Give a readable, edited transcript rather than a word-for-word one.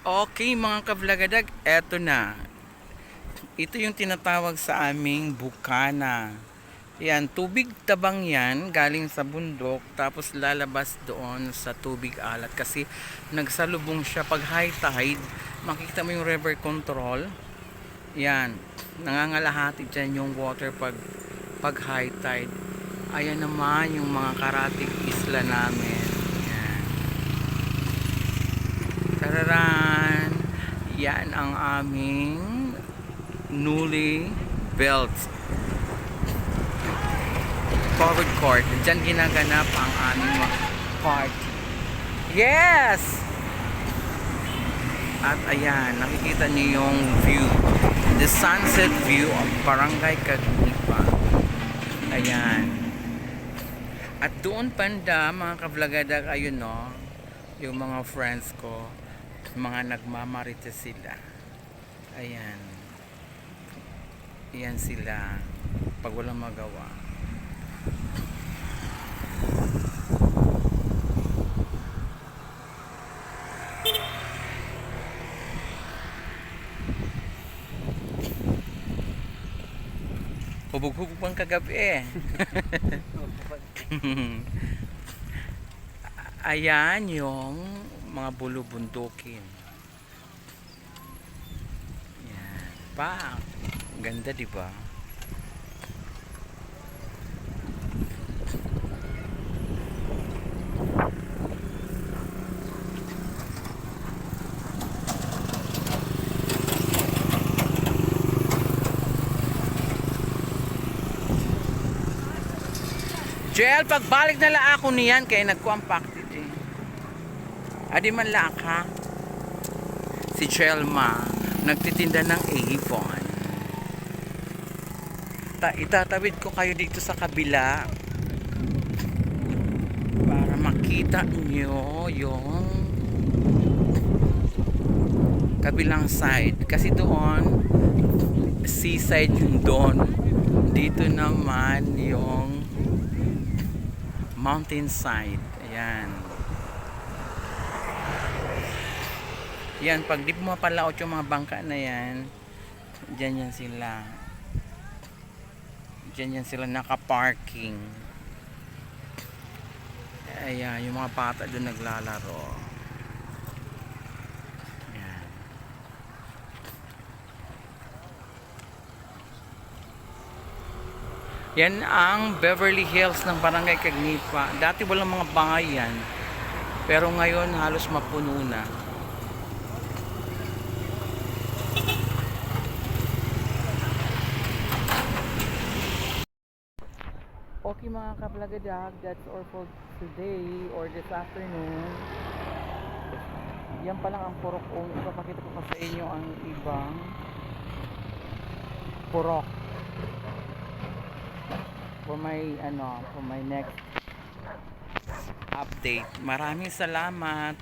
Okay mga kablagadag, eto na. Ito yung tinatawag sa aming bukana. Yan, tubig tabang yan, galing sa bundok, tapos lalabas doon sa tubig alat. Kasi nagsalubong siya pag high tide, makikita mo yung river control. Yan, nangangalahati dyan yung water pag high tide. Ayan naman yung mga karatig isla namin. Yan. Tararan! Yan ang aming newly built covered court. Diyan ginaganap ang aming party. Yes! At ayan, nakikita niyo yung view. The sunset view of Barangay Cagnipa. Ayan. At doon banda, mga kablagadag, ayun no, yung mga friends ko, mga nagmamarita sila. Ayan. Ayan sila. Pag walang magawa. Hubog-hubog pang kagabi eh. Ayan yung mga bulubundukin. Yan. Pa. Ganda, di ba? Jel, pagbalik na la ako niyan kay nagkuampaktit eh. Adi man la ka. Si Jelma nagtitinda ng Avon. Itatawid ko kayo dito sa kabila para makita nyo yung kabilang side. Kasi doon seaside yung doon. Dito naman yung mountain side. Ayan. Yan, pag di pumapalaot yung mga bangka na yan, dyan yan sila. Dyan yan sila naka-parking. Ayan, yung mga bata doon naglalaro. Ayan. Yan ang Beverly Hills ng Barangay Cagnipa. Dati walang mga bayan, pero ngayon halos mapuno na. Okay mga kablagadag, that's all for today or this afternoon. Yan pa lang ang purok. Ipapakita ko pa sa inyo ang ibang purok for my next update. Maraming salamat.